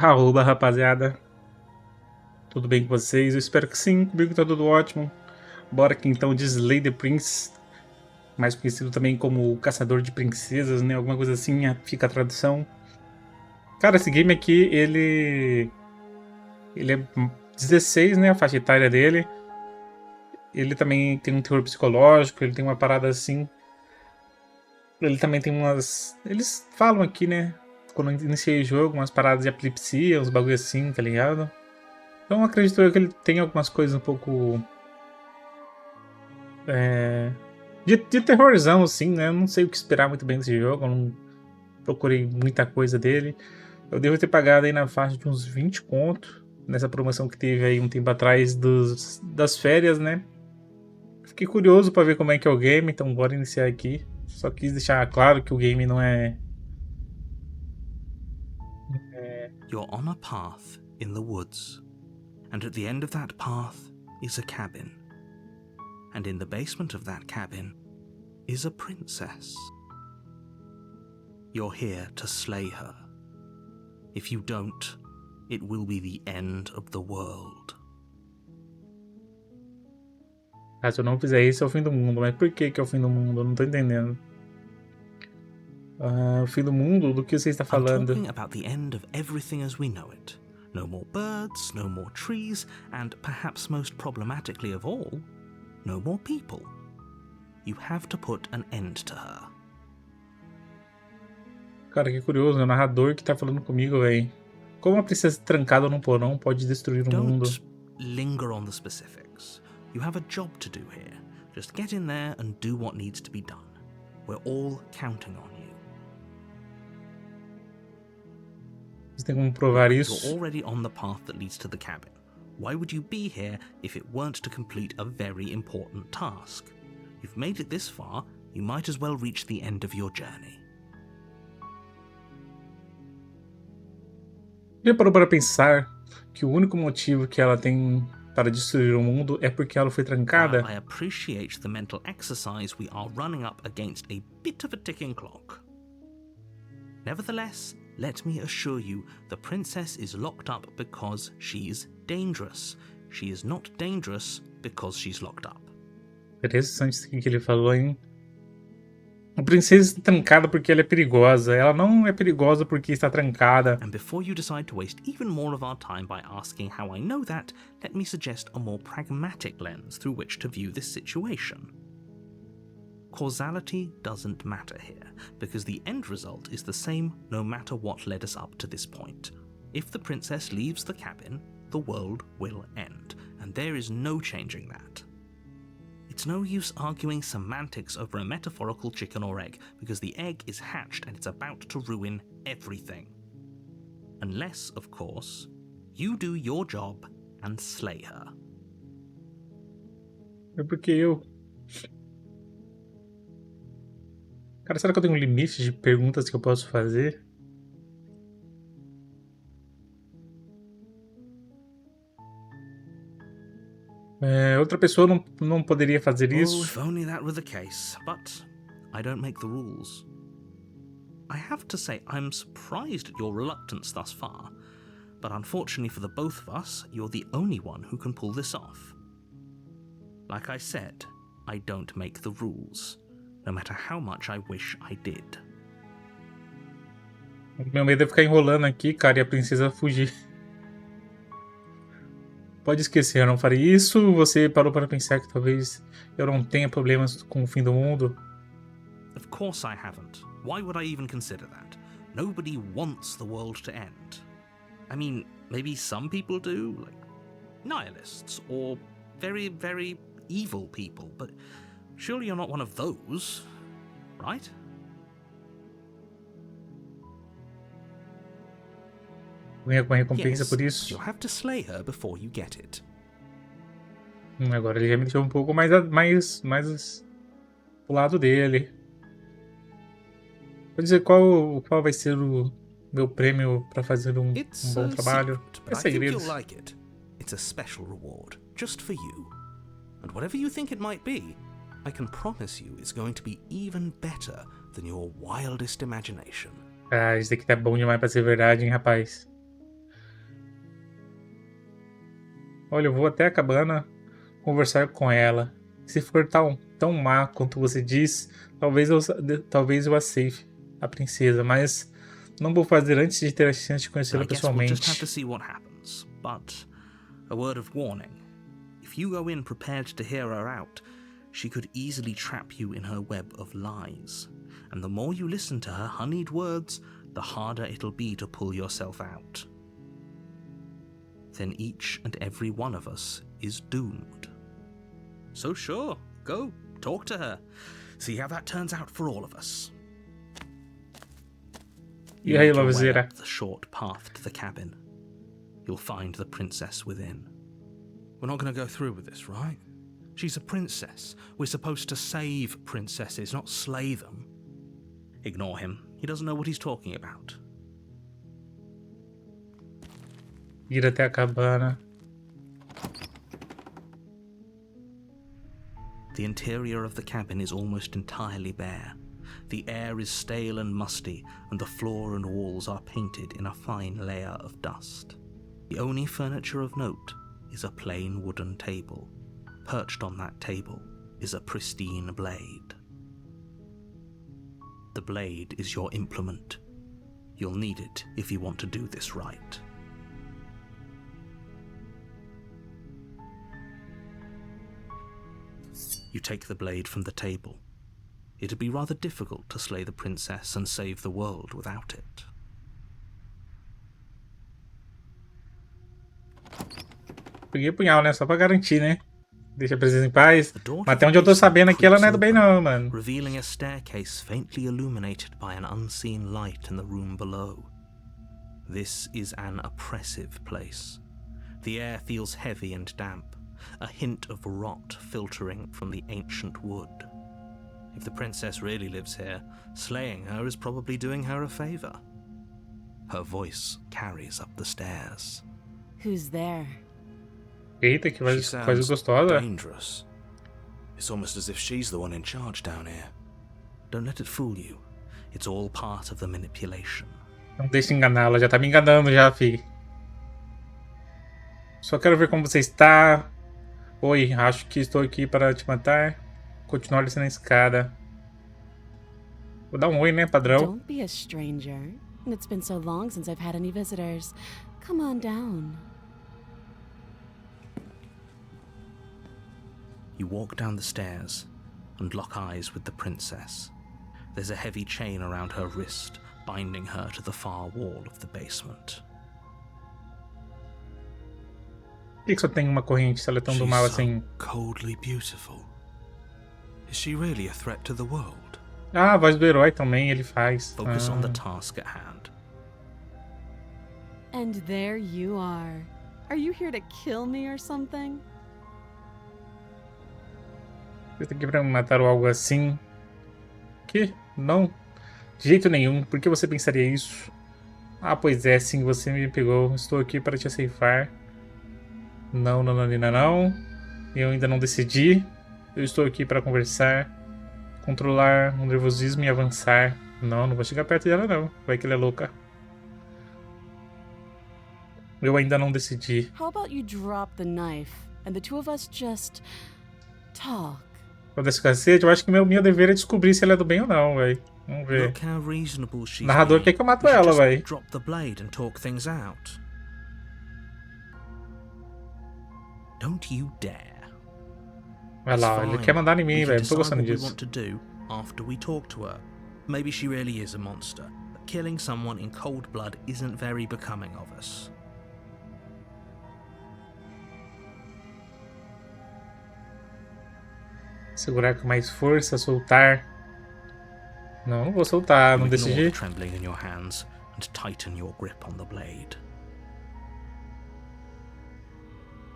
Arroba, rapaziada. Tudo bem com vocês? Eu espero que sim, comigo tá tudo ótimo. Bora aqui então de Slay the Prince, mais conhecido também como o Caçador de Princesas, né? Alguma coisa assim, fica a tradução. Cara, esse game aqui, ele é 16, né? A faixa etária dele. Ele também tem um terror psicológico, ele tem uma parada assim. Ele também tem umas. Eles falam aqui, né? Quando eu iniciei o jogo, umas paradas de epilepsia, uns bagulho assim, tá ligado? Então acredito eu que ele tem algumas coisas um pouco. De terrorzão, assim, né? Eu não sei o que esperar muito bem desse jogo, eu não procurei muita coisa dele. Eu devo ter pagado aí na faixa de uns 20 conto, nessa promoção que teve aí um tempo atrás das férias, né? Fiquei curioso pra ver como é que é o game, então bora iniciar aqui. Só quis deixar claro que o game não é. You're on a path in the woods, and at the end of that path is a cabin. And in the basement of that cabin is a princess. You're here to slay her. If you don't, it will be the end of the world. Se eu não fizer isso é o fim do mundo, mas por que é o fim do mundo? Eu não tô entendendo. O fim do mundo? Do que você está I'm falando? talking about the end of everything as we know it. No more birds, no more trees, and perhaps most problematically of all, no more people. You have to put an end to her. Cara, que curioso, é o narrador que tá falando comigo, velho. Como uma princesa trancada num porão pode destruir o mundo? Don't linger on the specifics. You have a job to do here. Just get in there and do what needs to be done. We're all counting on you. Você tem como provar Look, isso? you're already on the path that leads to the cabin. Why would you be here if it weren't to complete a very important task? You've made it this far, you might as well reach the end of your journey. Já parou para pensar que o único motivo que ela tem para destruir o mundo é porque ela foi trancada? While I appreciate the mental exercise, we are running up against a bit of a ticking clock. Nevertheless, let me assure you, the princess is locked up because she's dangerous. She is not dangerous because she's locked up. Interessante isso que ele falou, hein? A princesa está trancada porque ela é perigosa. Ela não é perigosa porque está trancada. And before you decide to waste even more of our time by asking how I know that, let me suggest a more pragmatic lens through which to view this situation. Causality doesn't matter here, because the end result is the same no matter what led us up to this point. If the princess leaves the cabin, the world will end, and there is no changing that. It's no use arguing semantics over a metaphorical chicken or egg, because the egg is hatched and it's about to ruin everything. Unless, of course, you do your job and slay her. É porque eu... Cara, será que eu tenho um limite de perguntas que eu posso fazer? Outra pessoa não poderia fazer Oh, isso? if only that were the case, but I don't make the rules. I have to say, I'm surprised at your reluctance thus far, but unfortunately for the both of us, you're the only one who can pull this off. Like I said, I don't make the rules, no matter how much I wish I did. Meu medo é ficar enrolando aqui, cara, e a princesa fugir. Pode esquecer, eu não farei isso. Você parou para pensar que talvez eu não tenha problemas com o fim do mundo? Of course I haven't. Why would I even consider that? Nobody wants the world to end. I mean, maybe some people do, like nihilists, or very, very evil people, but surely you're not one of those, right? Ganha alguma recompensa Yes, por but isso? you'll have to slay her before you get it. Agora ele já me deixou um pouco mais pro lado dele. Vou dizer qual vai ser o meu prêmio para fazer um It's bom a trabalho. secret, but É I think segredo. you'll like it. It's a special reward, just for you. And whatever you think it might be, I can promise you it's going to be even better than your wildest imagination. Ah, isso aqui tá bom demais pra ser verdade, hein, rapaz. Olha, eu vou até a cabana conversar com ela. Se for tão má quanto você diz, talvez eu aceite a princesa, mas não vou fazer antes de ter a chance de conhecê-la I guess we'll just have to pessoalmente. see what happens. But a word of warning. If you go in prepared to hear her out, she could easily trap you in her web of lies. And the more you listen to her honeyed words, the harder it'll be to pull yourself out. Then each and every one of us is doomed. So sure, go, talk to her. See how that turns out for all of us. E aí, Make your way Lovezeira? up the short path to the cabin. You'll find the princess within. We're not going to go through with this, right? She's a princess. We're supposed to save princesses, not slay them. Ignore him. He doesn't know what he's talking about. Ir até a cabana. The interior of the cabin is almost entirely bare. The air is stale and musty, and the floor and walls are painted in a fine layer of dust. The only furniture of note is a plain wooden table. Perched on that table is a pristine blade. The blade is your implement. You'll need it if you want to do this right. You take the blade from the table. It'd be rather difficult to slay the princess and save the world without it. Peguei o punhal, né? Só pra garantir, né? Deixa a princesa em paz. The door Mas to até the onde eu tô basement sabendo aqui, ela não é do bem creaks não, open, mano. revealing a staircase faintly illuminated by an unseen light in the room below. This is an oppressive place. The air feels heavy and damp, a hint of rot filtering from the ancient wood. If the princess really lives here, slaying her is probably doing her a favor. Her voice carries up the stairs. Who's there? Eita, que She voz sounds gostosa. dangerous. It's almost as if she's the one in charge down here. Don't let it fool you. It's all part of the manipulation. Não deixe enganar, ela já tá me enganando já, fi. Só quero ver como você está. Oi, acho que estou aqui para te matar. Continuar descendo a escada. Vou dar um oi, né, padrão? Don't be a stranger. It's been so long since I've had any visitors. Come on down. You walk down the stairs and lock eyes with the princess. There's a heavy chain around her wrist, binding her to the far wall of the basement. Por que só tem uma corrente se ela é tão do mal assim? Coldly beautiful. Is she really a threat to the world? Ah, a voz do herói também ele faz. Focus on the task at hand. And there you are. Are you here to kill me or something? Você tá aqui pra me matar ou algo assim? Que? Não. De jeito nenhum. Por que você pensaria isso? Ah, pois é, sim, você me pegou. Estou aqui para te ceifar. Não, não, não, não, não. Eu ainda não decidi. Eu estou aqui para conversar, controlar o nervosismo e avançar. Não, não vou chegar perto dela não. Vai que ela é louca. Eu ainda não decidi. How about you drop the knife and the two of us just talk? Quando esse cacete, eu acho que meu dever é descobrir se ela é do bem ou não, velho. Vamos ver. Look how reasonable she's O narrador being. quer que eu mato We should ela, just velho. drop the blade and talk things out. Don't you dare. Vai lá, ele quer mandar em mim, We can velho. Não tô decide gostando what we disso. want to do after we talk to her. Maybe she really is a monster, but killing someone in cold blood isn't very becoming of us. Segurar com mais força, soltar. Não, não vou soltar, não You ignore the decidi. trembling in your hands and tighten your grip on the blade.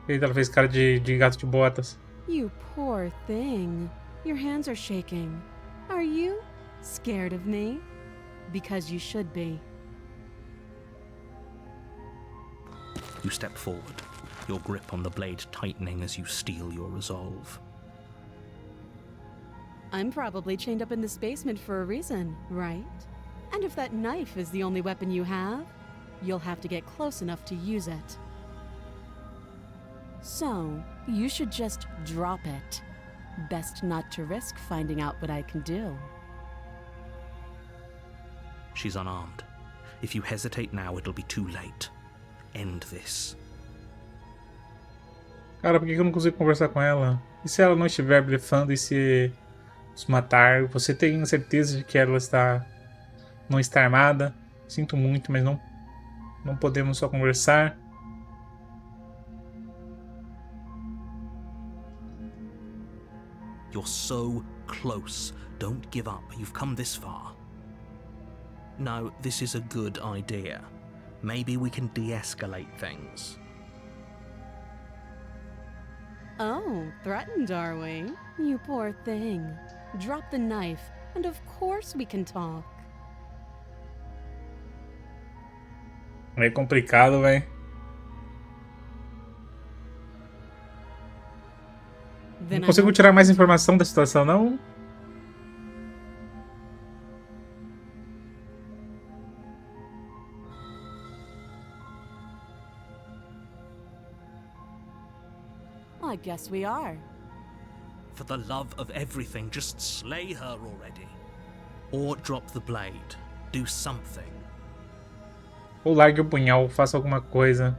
Eita, ela fez cara de gato de botas. You poor thing. Your hands are shaking. Are you scared of me? Because you should be. You step forward, your grip on the blade tightening as you steel your resolve. I'm probably chained up in this basement for a reason, right? And if that knife is the only weapon you have, you'll have to get close enough to use it. So, you should just drop it. Best not to risk finding out what I can do. She's unarmed. If you hesitate now, it'll be too late. End this. Cara, por que eu não consigo conversar com ela? E se ela não estiver blefando e se nos matar? Você tem certeza de que ela não está armada? Sinto muito, mas não podemos só conversar. You're so close. Don't give up. You've come this far. No, this is a good idea. Maybe we can de-escalate things. Oh, threatened, are we? You poor thing. Drop the knife, and of course we can talk. É complicado, velho. Não consigo tirar mais informação da situação, não? I guess we are. For the love of everything, just slay her already. Or drop the blade. Do something. Ou largue o punhal, faça alguma coisa.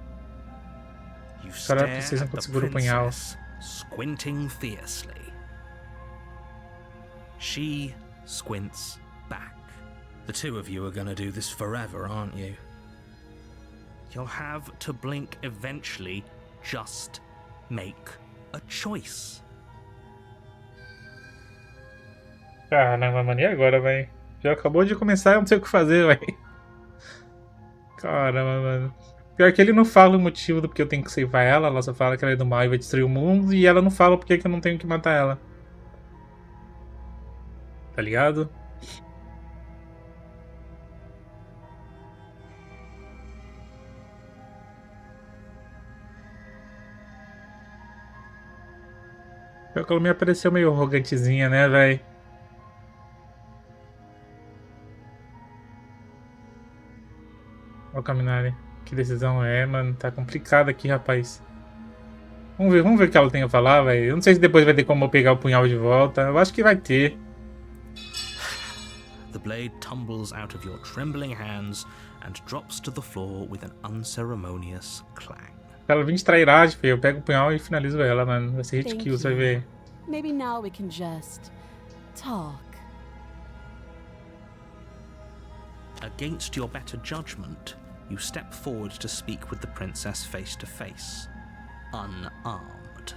You Só ela stare precisa at the conseguir o punhal. princess, squinting fiercely. She squints back. The two of you are gonna do this forever, aren't you? You'll have to blink eventually. Just make a choice. Caramba, mano, e agora, velho? Já acabou de começar, eu não sei o que fazer, velho. Caramba, mano. Pior que ele não fala o motivo do porque eu tenho que salvar ela só fala que ela é do mal e vai destruir o mundo, e ela não fala porque que eu não tenho que matar ela. Tá ligado? Pior que ela me apareceu meio arrogantezinha, né, velho? Ó, Caminari. Que decisão é, mano? Tá complicado aqui, rapaz. Vamos ver o que ela tem a falar, velho. Eu não sei se depois vai ter como eu pegar o punhal de volta. Eu acho que vai ter. The blade tumbles out of your trembling hands and drops to the floor with an unceremonious clang. Se ela vir de trairagem, filho, eu pego o punhal e finalizo ela, mano. Vai ser hit Thank kill, você vai you. ver. Maybe now we can just talk. Against your better judgment, you step forward to speak with the princess face to face. Unarmed.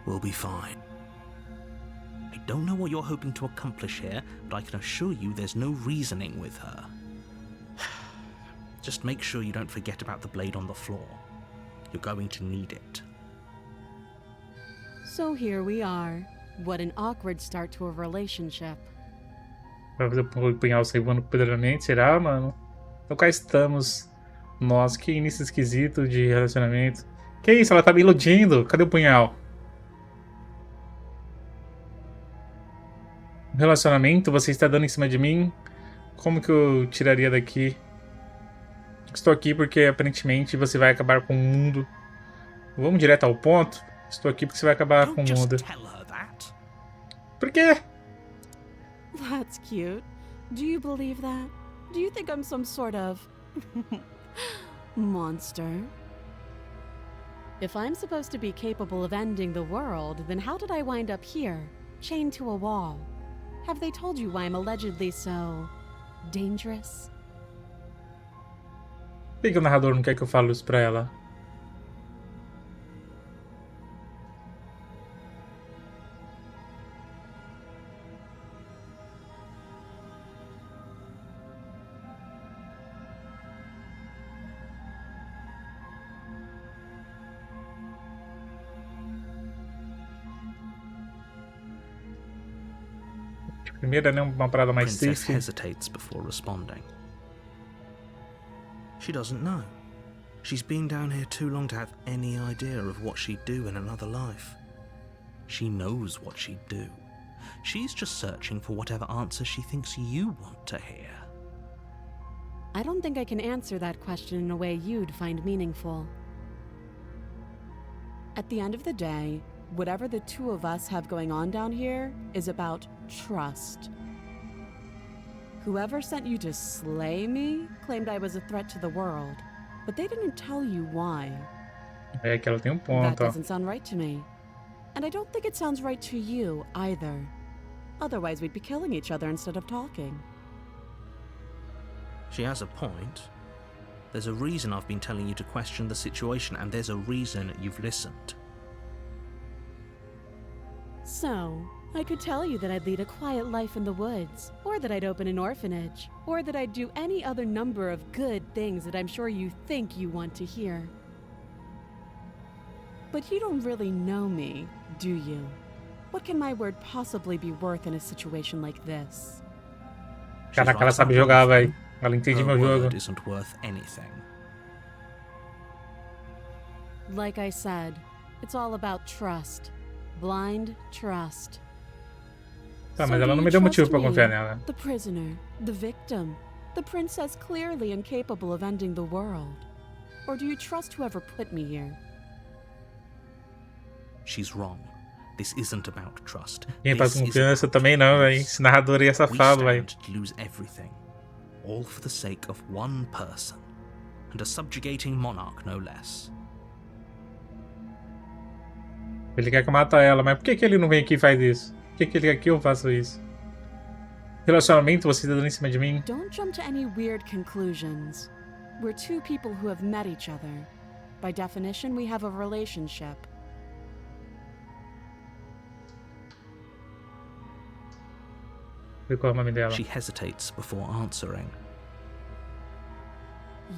We'll be fine. I don't know what you're hoping to accomplish here, but I can assure you there's no reasoning with her. Just make sure you don't forget about the blade on the floor. You're going to need it. So here we are. What an awkward start to a relationship. Vai fazer o punhal sair voando poderosamente, será, mano? Então cá estamos. Nossa, que início esquisito de relacionamento. Que isso? Ela tá me iludindo. Cadê o punhal? Relacionamento? Você está dando em cima de mim? Como que eu tiraria daqui? Estou aqui porque aparentemente você vai acabar com o mundo. Vamos direto ao ponto? Estou aqui porque você vai acabar com o Don't mundo. just tell her that. Por quê? That's cute. Do you believe that? Do you think I'm some sort of monster? If I'm supposed to be capable of ending the world, then how did I wind up here, chained to a wall? Have they told you why I'm allegedly so dangerous? Por que o narrador não quer que eu fale isso pra ela? Primeira, né? Uma parada mais Princess safe. hesitates before responding. She doesn't know. She's been down here too long to have any idea of what she'd do in another life. She knows what she'd do. She's just searching for whatever answer she thinks you want to hear. I don't think I can answer that question in a way you'd find meaningful. At the end of the day, whatever the two of us have going on down here is about trust. Whoever sent you to slay me claimed I was a threat to the world, but they didn't tell you why. É que ela tem That ponto, ó. doesn't sound right to me. And I don't think it sounds right to you either. Otherwise, we'd be killing each other instead of talking. She has a point. There's a reason I've been telling you to question the situation, and there's a reason you've listened. So, I could tell you that I'd lead a quiet life in the woods, or that I'd open an orphanage, or that I'd do any other number of good things that I'm sure you think you want to hear. But you don't really know me, do you? What can my word possibly be worth in a situation like this? She's Caraca, ela right sabe about jogar, one véi. thing. Ela entende Her meu jogo. word isn't worth anything. Like I said, it's all about trust. Blind trust. Tá, So mas do ela não you me deu motivo trust pra me, confiar nela. The prisoner, the victim, the princess clearly incapable of ending the world. Or do you trust whoever put me here? She's wrong. This isn't about trust. Quem This passa is confiança about também não, véi. peace. Esse narrador aí é We safado, véi. stand to lose everything, all for the sake of one person, and a subjugating monarch no less. Ele quer que eu mate ela, mas por que ele não vem aqui e faz isso? Por que ele quer que eu faça isso? Relacionamento, você tá dando em cima de mim? Don't jump to any weird conclusions. We're two people who have met each other. By definition, we have a relationship. Qual é o nome dela? She hesitates before answering.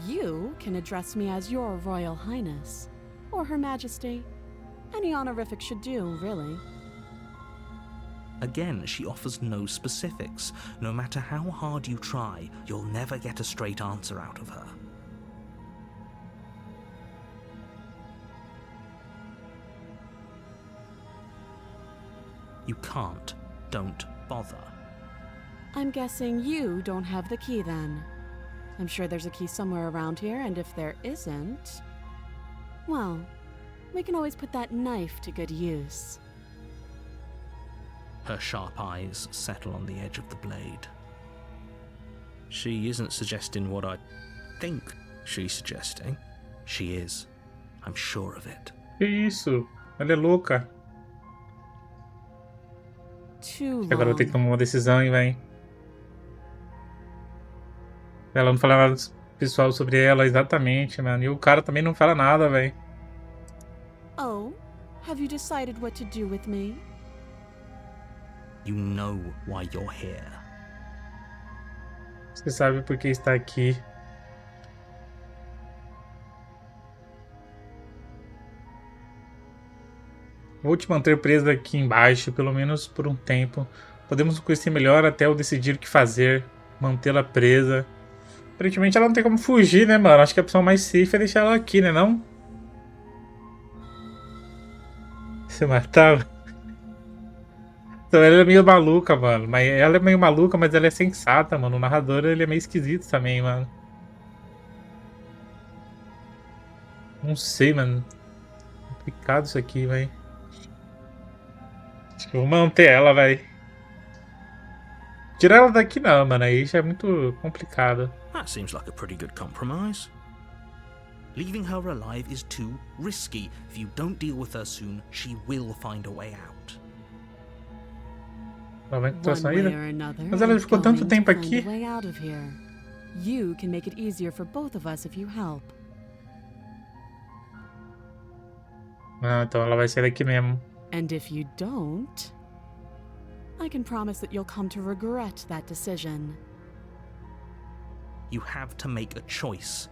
You can address me as Your Royal Highness, or Her Majesty. Any honorific should do, really. Again, she offers no specifics. No matter how hard you try, you'll never get a straight answer out of her. You can't. Don't bother. I'm guessing you don't have the key then. I'm sure there's a key somewhere around here, and if there isn't, well, we can always put that knife to good use. Her sharp eyes settle on the edge of the blade. She isn't suggesting what I think she's suggesting. She is. I'm sure of it. Que isso? Ela é louca. Too Agora eu vou ter que long. tomar uma decisão, hein, véi. Ela não fala nada pessoal sobre ela, exatamente, mano. E o cara também não fala nada, véi. Oh, have you decided what to do with me? You know why you're here. Você sabe por que está aqui. Vou te manter presa aqui embaixo, pelo menos por um tempo. Podemos nos conhecer melhor até eu decidir o que fazer. Mantê-la presa. Aparentemente ela não tem como fugir, né, mano? Acho que a opção mais safe é deixar ela aqui, né, não? Se matar. Então ela é meio maluca, mano. Mas ela é meio maluca, mas ela é sensata, mano. O narrador, ele é meio esquisito também, mano. Não sei, mano. Complicado isso aqui, velho. Acho que eu vou manter ela, velho. Tirar ela daqui não, mano. Aí já é muito complicado. That seems like a pretty good compromise. Leaving her alive is too risky. If you don't deal with her soon, she will find a way out. Ela vai encontrar a One saída. way or another, Mas ela I'm ficou tanto going tempo to find aqui. a way out of here. You can make it easier for both of us if you help. Ah, então ela vai sair daqui mesmo. And if you don't, I can promise that you'll come to regret that decision. You have to make a choice.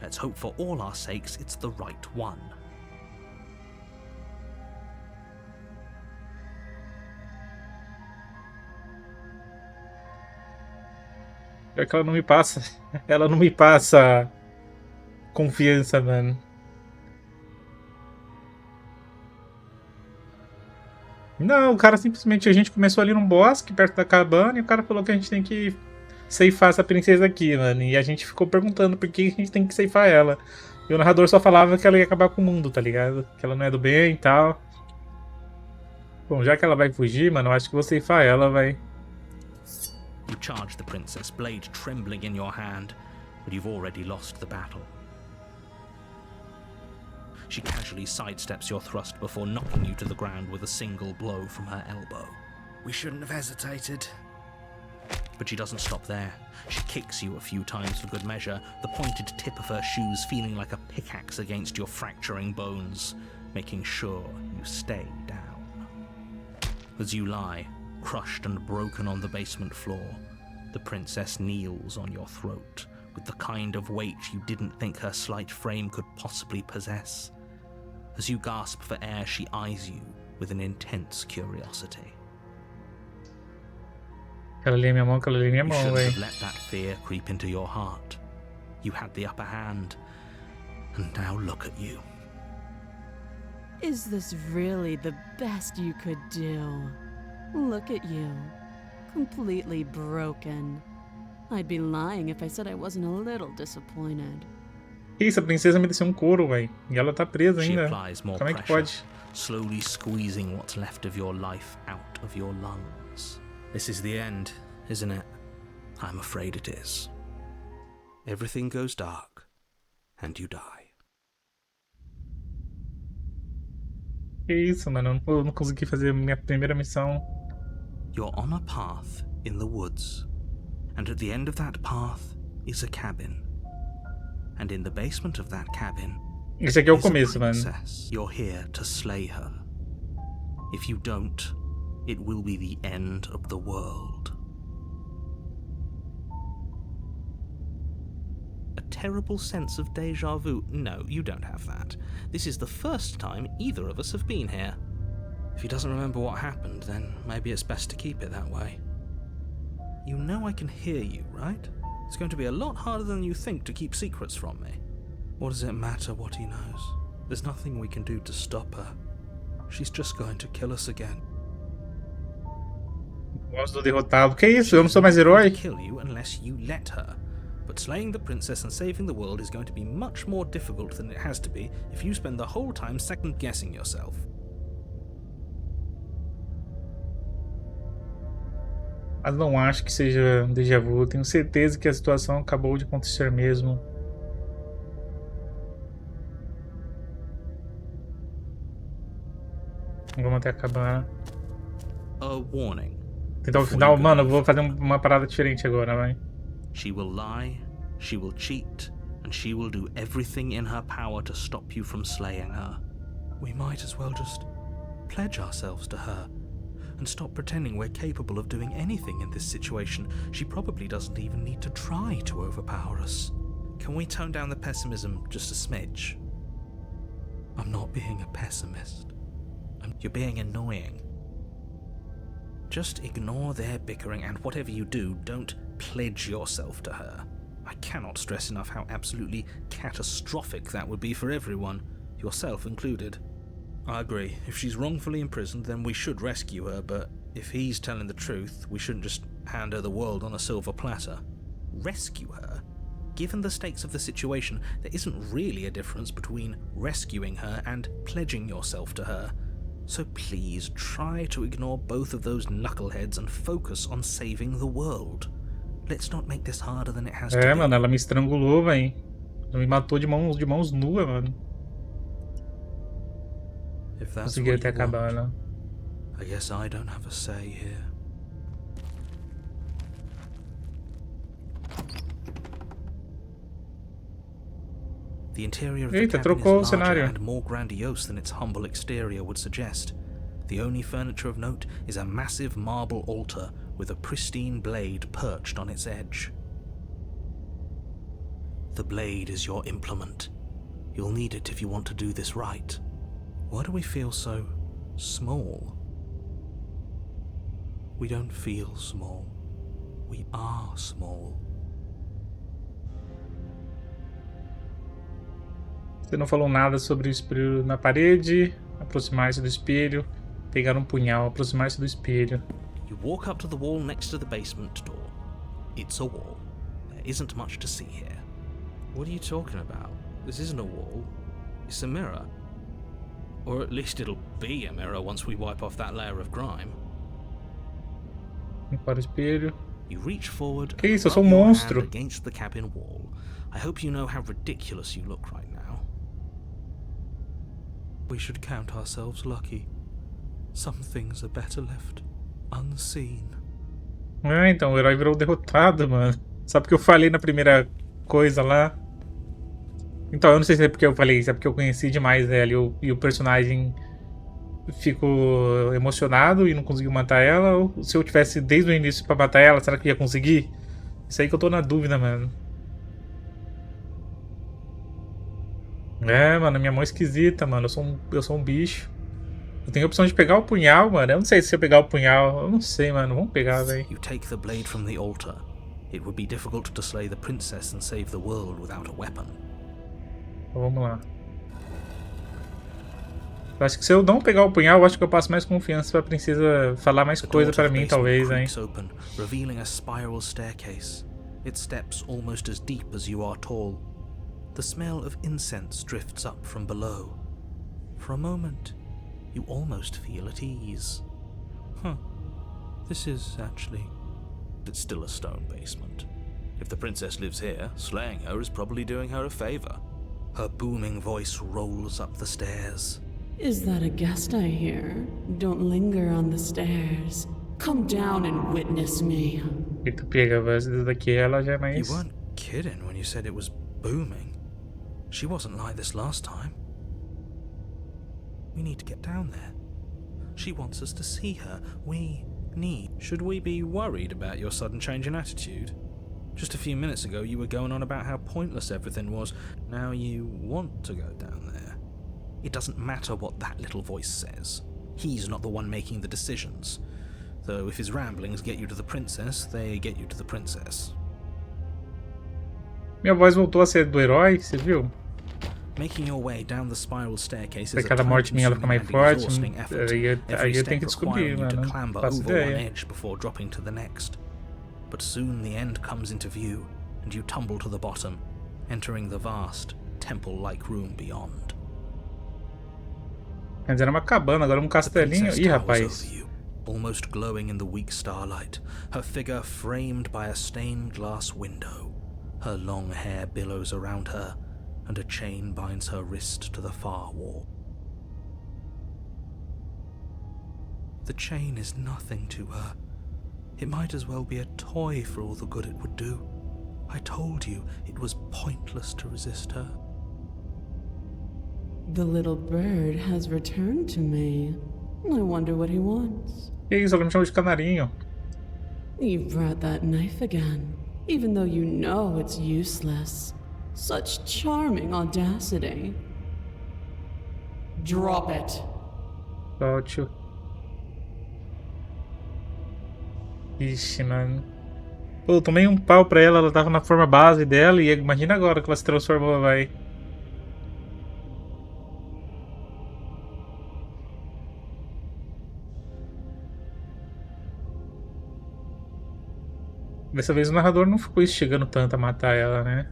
Let's hope for all our sakes it's the right one. É que ela não me passa. Ela não me passa confiança, mano. Não, o cara simplesmente. A gente começou ali num bosque perto da cabana e o cara falou que a gente tem que ceifar essa princesa aqui, mano. E a gente ficou perguntando por que a gente tem que ceifar ela. E o narrador só falava que ela ia acabar com o mundo, tá ligado? Que ela não é do bem e tal. Bom, já que ela vai fugir, mano, eu acho que você e ela vai. You charge the princess, blade trembling in your hand, but you've already lost the battle. She casually sidesteps your thrust before knocking you to the ground with a single blow from her elbow. We shouldn't have hesitated. But she doesn't stop there. She kicks you a few times for good measure, the pointed tip of her shoes feeling like a pickaxe against your fracturing bones, making sure you stay down. As you lie, crushed and broken on the basement floor, the princess kneels on your throat with the kind of weight you didn't think her slight frame could possibly possess. As you gasp for air, she eyes you with an intense curiosity. Aquela ali é minha mão, aquela ali é minha You mão, shouldn't velho. have let that fear creep into your heart. You had the upper hand, and now look at you. Is this really the best you could do? Look at you. Completely broken. I'd be lying if I said I wasn't a little disappointed. Que isso, a princesa me desceu um couro, velho. E ela tá presa She ainda. applies more Como é que pressure, pode? slowly squeezing what's left of your life out of your lungs. This is the end, isn't it? I'm afraid it is. Everything goes dark, and you die. Que isso, mano. Eu não consegui fazer a minha primeira missão. You're on a path in the woods, and at the end of that path is a cabin. And in the basement of that cabin Esse aqui é o is a começo, mano. princess. You're here to slay her. If you don't, it will be the end of the world. A terrible sense of déjà vu. No, you don't have that. This is the first time either of us have been here. If he doesn't remember what happened, then maybe it's best to keep it that way. You know I can hear you, right? It's going to be a lot harder than you think to keep secrets from me. What does it matter what he knows? There's nothing we can do to stop her. She's just going to kill us again. Gosto do derrotado. Que isso? Eu não sou mais herói? To kill you unless you let her. But slaying the princess and saving the world is going to be much more difficult than it has to be if you spend the whole time second-guessing yourself. Mas não acho que seja um déjà vu. Tenho certeza que a situação acabou de acontecer mesmo. Vamos até acabar. A warning. Tentar o final. Mano, eu vou fazer uma parada diferente agora, vai. She will lie, she will cheat, and she will do everything in her power to stop you from slaying her. We might as well just pledge ourselves to her and stop pretending we're capable of doing anything in this situation. She probably doesn't even need to try to overpower us. Can we tone down the pessimism just a smidge? I'm not being a pessimist. You're being annoying. Just ignore their bickering, and whatever you do, don't pledge yourself to her. I cannot stress enough how absolutely catastrophic that would be for everyone, yourself included. I agree. If she's wrongfully imprisoned, then we should rescue her, but if he's telling the truth, we shouldn't just hand her the world on a silver platter. Rescue her? Given the stakes of the situation, there isn't really a difference between rescuing her and pledging yourself to her. So please try to ignore both of those knuckleheads and focus on saving the world. Let's not make this harder than it has to be. Mano, ela me estrangulou, velho. Ela me matou de mãos nuas, mano. If that's Consegui what até you want, acabar, né? I guess I don't have a say here. The interior of the Eita, cabin is trocou o larger cenário. and more grandiose than its humble exterior would suggest. The only furniture of note is a massive marble altar with a pristine blade perched on its edge. The blade is your implement. You'll need it if you want to do this right. Why do we feel so small? We don't feel small. We are small. Você não falou nada sobre o espelho na parede, aproximar-se do espelho, pegar punhal, aproximar-se do espelho. You walk up to the wall next to the basement door. It's a wall. There isn't much to see here. What are you talking about? This isn't a wall. It's a mirror. Or at least it'll be a mirror once we wipe off that layer of grime. Para o espelho. You reach forward Que and isso, eu sou rub your monstro. hand against the cabin wall. I hope you know how ridiculous you look right now. We should count ourselves lucky. Some things are better left unseen. Ah, então o herói virou derrotado, mano. Só porque eu falei na primeira coisa lá. Então, eu não sei se é porque eu falei isso, é porque eu conheci demais ela e o personagem ficou emocionado e não conseguiu matar ela. Ou se eu tivesse desde o início pra matar ela, será que eu ia conseguir? Isso aí que eu tô na dúvida, mano. É, mano, minha mão é esquisita, mano. Eu sou um bicho. Eu tenho a opção de pegar o punhal, mano. Eu não sei se eu pegar o punhal. Eu não sei, mano. Vamos pegar, velho. You take the blade from the altar. It would be difficult to slay the princess and save the world without a weapon. Então, vamos lá. Eu acho que se eu não pegar o punhal, eu acho que eu passo mais confiança pra princesa falar mais coisa pra mim, talvez, hein. Open, revealing a spiral staircase. Its steps almost as deep as you are tall. The smell of incense drifts up from below. For a moment, you almost feel at ease. This is actually... It's still a stone basement. If the princess lives here, slaying her is probably doing her a favor. Her booming voice rolls up the stairs. Is that a guest I hear? Don't linger on the stairs. Come down and witness me. Eita, pega, essa daqui ela já é mais... You weren't kidding when you said it was booming. She wasn't like this last time. We need to get down there. She wants us to see her. We need... Should we be worried about your sudden change in attitude? Just a few minutes ago you were going on about how pointless everything was. Now you want to go down there. It doesn't matter what that little voice says. He's not the one making the decisions. Though if his ramblings get you to the princess, they get you to the princess. Minha voz voltou a ser do herói, você viu? Making your way down the spiral staircase is a Cada morte minha ela fica mais forte. exhausting effort. Aí eu tenho que descobrir, you to mano. clamber Faço over one ideia. edge before dropping to the next. But soon the end comes into view, and you tumble to the bottom, entering the vast, temple-like room beyond. Quer dizer, era uma cabana, agora um castelinho. Ih, rapaz. You, almost glowing in the weak starlight, her figure framed by a stained glass window. Her long hair billows around her, and a chain binds her wrist to the far wall. The chain is nothing to her. It might as well be a toy for all the good it would do. I told you it was pointless to resist her. The little bird has returned to me. I wonder what he wants. Que isso, ela me chama de canarinho. You brought that knife again, even though you know it's useless. Such charming audacity. Drop it. Ótimo. Ixi, mano. Pô, eu tomei um pau pra ela tava na forma base dela e imagina agora que ela se transformou, vai. Dessa vez o narrador não ficou instigando tanto a matar ela, né?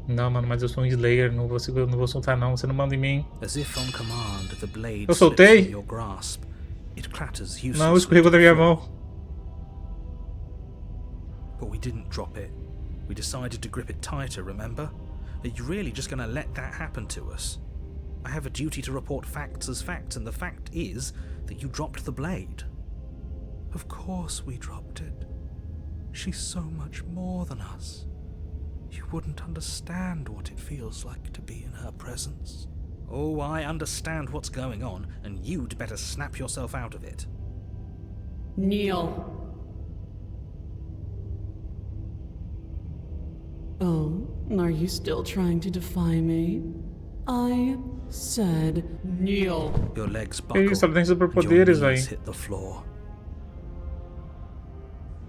Não, mano, mas eu sou um Slayer, não vou soltar não, você não manda em mim. As if on command, the blade Eu soltei? slips from your grasp. It clatters uselessly Não, escorregou da minha mão. But we didn't drop it. We decided to grip it tighter, remember? Are you really just gonna let that happen to us? I have a duty to report facts as facts, and the fact is that you dropped the blade. Of course we dropped it. She's so much more than us. You wouldn't understand what it feels like to be in her presence. Oh, I understand what's going on, and you'd better snap yourself out of it. Kneel. Oh, are you still trying to defy me? I said kneel. Your legs Que buckle, isso, ela tem and your superpoderes, knees velho. hit the floor.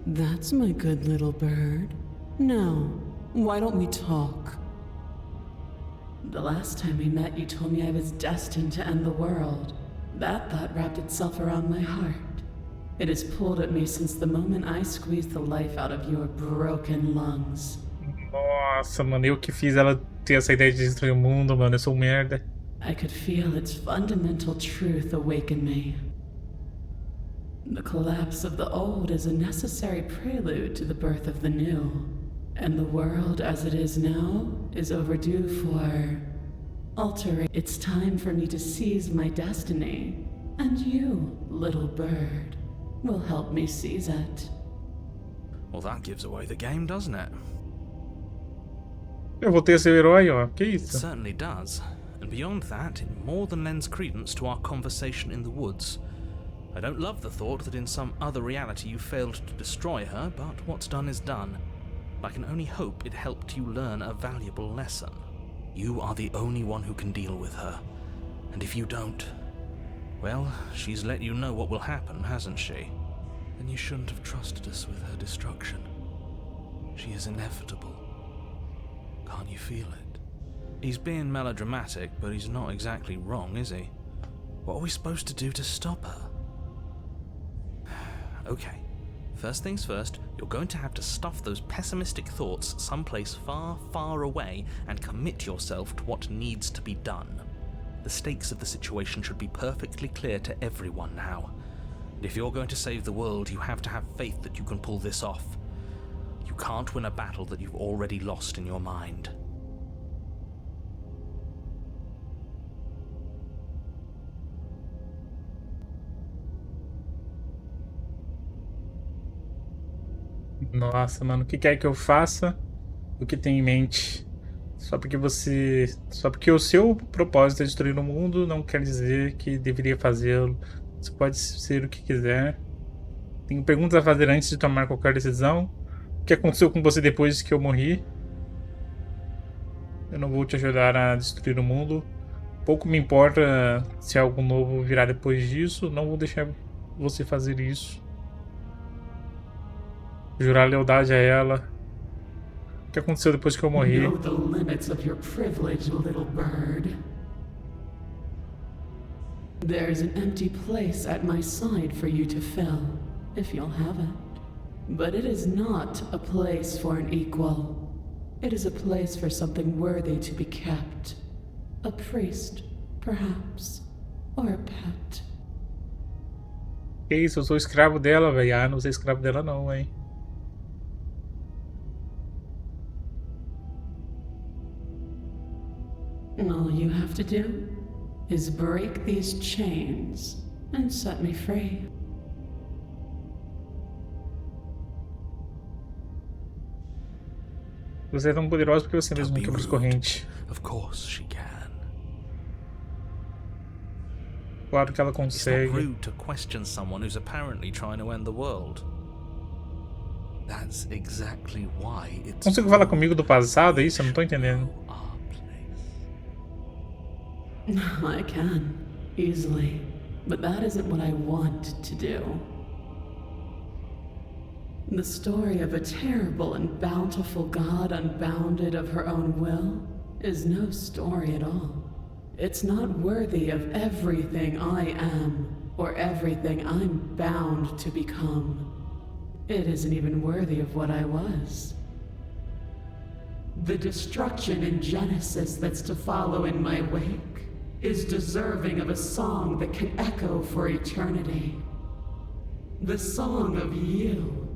That's my good little bird. Now, why don't we talk? The last time we met, you told me I was destined to end the world. That thought wrapped itself around my heart. It has pulled at me since the moment I squeezed the life out of your broken lungs. Nossa, mano, eu que fiz ela ter essa ideia de destruir o mundo, mano. Eu sou um merda. I could feel its fundamental truth awaken me. The collapse of the old is a necessary prelude to the birth of the new. And the world as it is now is overdue for altering. It's time for me to seize my destiny. And you, little bird, will help me seize it. Well, that gives away the game, doesn't it? Eu voltei a ser o herói, ó. Que It isso? certainly does. And beyond that, it more than lends credence to our conversation in the woods. I don't love the thought that in some other reality you failed to destroy her, but what's done is done. I can only hope it helped you learn a valuable lesson. You are the only one who can deal with her. And if you don't, well, she's let you know what will happen, hasn't she? Then you shouldn't have trusted us with her destruction. She is inevitable. Can't you feel it? He's being melodramatic, but he's not exactly wrong, is he? What are we supposed to do to stop her? Okay, first things first, you're going to have to stuff those pessimistic thoughts someplace far, far away and commit yourself to what needs to be done. The stakes of the situation should be perfectly clear to everyone now. And if you're going to save the world, you have to have faith that you can pull this off. You can't win a battle that you've already lost in your mind. Nossa, mano, o que quer que eu faça? O que tem em mente? Só porque você. Só porque o seu propósito é destruir o mundo, não quer dizer que deveria fazê-lo. Você pode ser o que quiser. Tenho perguntas a fazer antes de tomar qualquer decisão. O que aconteceu com você depois que eu morri? Eu não vou te ajudar a destruir o mundo. Pouco me importa se algo novo virá depois disso. Não vou deixar você fazer isso. Jurar lealdade a ela. O que aconteceu depois que eu morri? Know the limits of your privilege, little bird. There's an empty place at my side for you to fill, if you'll have it. But it is not a place for an equal. It is a place for something worthy to be kept. A priest, perhaps, or a pet. Que isso, eu sou escravo dela, velho. Ah, não sou escravo dela não, hein. All you have to do is break these chains and set me free. Você é tão poderosa porque você Don't mesmo be quebra as rude. correntes. Of course she can. Claro que ela It's not consegue. rude to question someone who's apparently trying to end the world. That's exactly why it's Consigo falar comigo do passado, é isso? Eu não tô entendendo. our place. I can, easily. But that isn't what I want to do. The story of a terrible and bountiful God unbounded of her own will is no story at all. It's not worthy of everything I am, or everything I'm bound to become. It isn't even worthy of what I was. The destruction in Genesis that's to follow in my wake is deserving of a song that can echo for eternity. The song of you,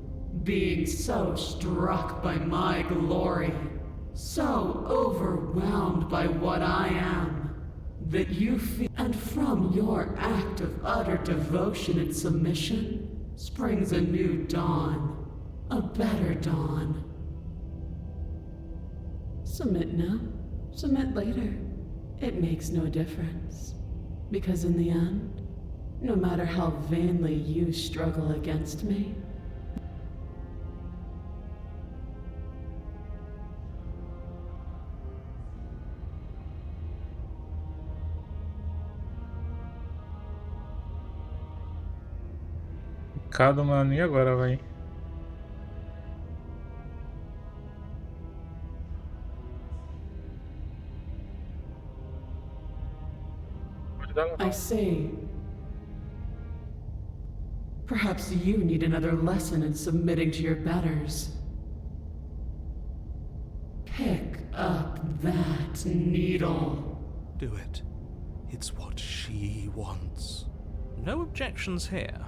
being so struck by my glory, so overwhelmed by what I am, that you feel, and from your act of utter devotion and submission springs a new dawn, a better dawn. Submit now, submit later. It makes no difference. Because in the end, no matter how vainly you struggle against me, Cada mano, e agora, vai? I see. Perhaps you need another lesson in submitting to your betters. Pick up that needle. Do it. It's what she wants. No objections here.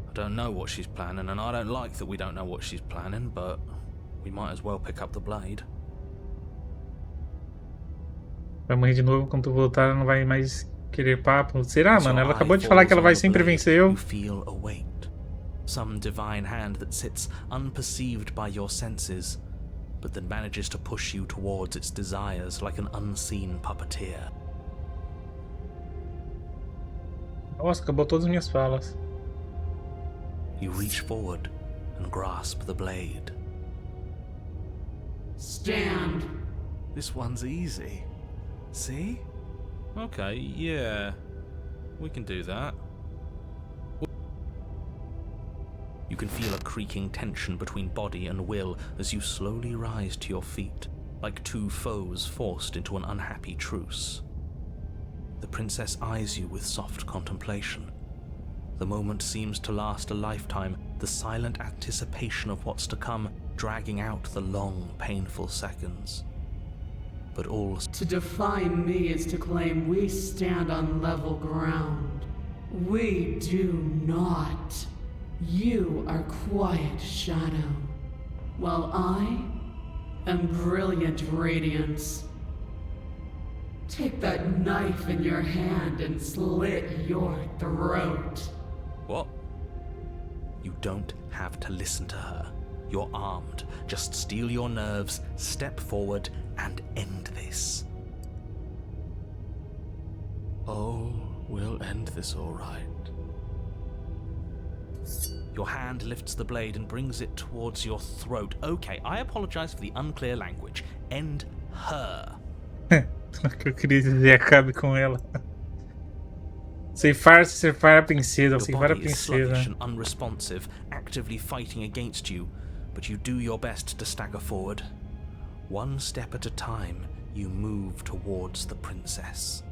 I don't know what she's planning, and I don't like that we don't know what she's planning, but we might as well pick up the blade. Vai morrer de novo quando tu voltar, ela não vai mais querer papo. Será, mano? Ela acabou de falar que ela vai sempre vencer eu. You feel a weight. Some divine hand that sits unperceived by your senses, but that manages to push you towards its desires like an unseen puppeteer. Nossa, acabou todas as minhas falas. You reach forward and grasp the blade. Stand. This one's easy. See? Okay, yeah. We can do that. You can feel a creaking tension between body and will as you slowly rise to your feet, like two foes forced into an unhappy truce. The princess eyes you with soft contemplation. The moment seems to last a lifetime, the silent anticipation of what's to come dragging out the long, painful seconds. But all... To defy me is to claim we stand on level ground. We do not. You are quiet shadow, while I am brilliant radiance. Take that knife in your hand and slit your throat. What? You don't have to listen to her. You're armed. Just steel your nerves, step forward, and end this. Oh, we'll end this all right. Your hand lifts the blade and brings it towards your throat. Okay, I apologize for the unclear language. End her. O que eu queria dizer, acabe com ela. Ceifar a princesa, ceifar a Your body is sluggish princesa. and unresponsive, actively fighting against you, but you do your best to stagger forward. One step at a time, you move towards the princess.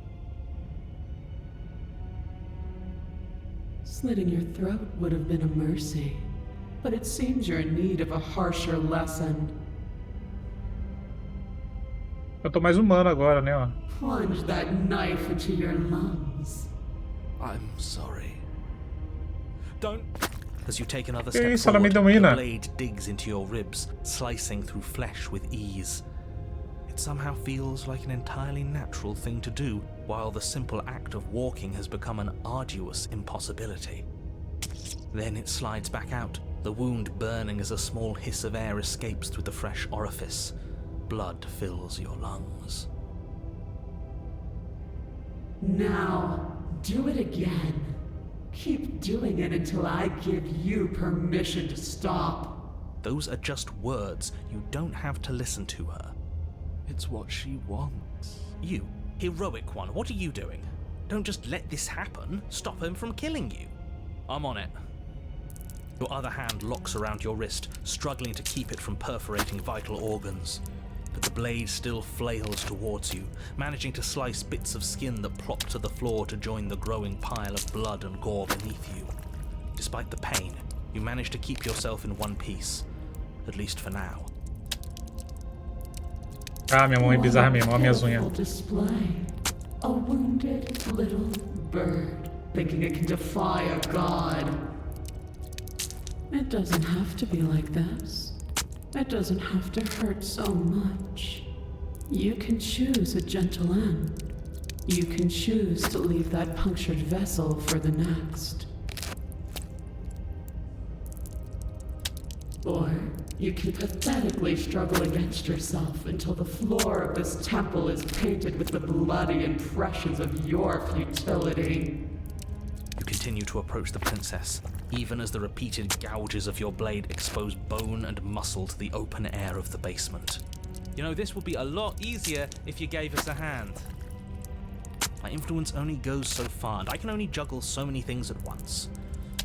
Slitting your throat would have been a mercy, but it seems you're in need of a harsher lesson. Eu tô mais humano agora, né, ó. Plunge that knife into your lungs. I'm sorry. Don't. As you take another Que step isso, ela me forward, the domina. blade digs into your ribs, slicing through flesh with ease. It somehow feels like an entirely natural thing to do, while the simple act of walking has become an arduous impossibility. Then it slides back out, the wound burning as a small hiss of air escapes through the fresh orifice. Blood fills your lungs. Now, do it again. Keep doing it until I give you permission to stop. Those are just words. You don't have to listen to her. It's what she wants. You, heroic one, what are you doing? Don't just let this happen. Stop him from killing you. I'm on it. Your other hand locks around your wrist, struggling to keep it from perforating vital organs. But the blade still flails towards you, managing to slice bits of skin that plop to the floor to join the growing pile of blood and gore beneath you. Despite the pain, you manage to keep yourself in one piece, at least for now. Ah, minha mão é bizarra mesmo, olha minhas Beautiful unhas. display. A wounded little bird thinking it can defy a god. It doesn't have to be like this. It doesn't have to hurt so much. You can choose a gentle end. You can choose to leave that punctured vessel for the next. Or you can pathetically struggle against yourself until the floor of this temple is painted with the bloody impressions of your futility. You continue to approach the princess, even as the repeated gouges of your blade expose bone and muscle to the open air of the basement. You know, this would be a lot easier if you gave us a hand. My influence only goes so far, and I can only juggle so many things at once.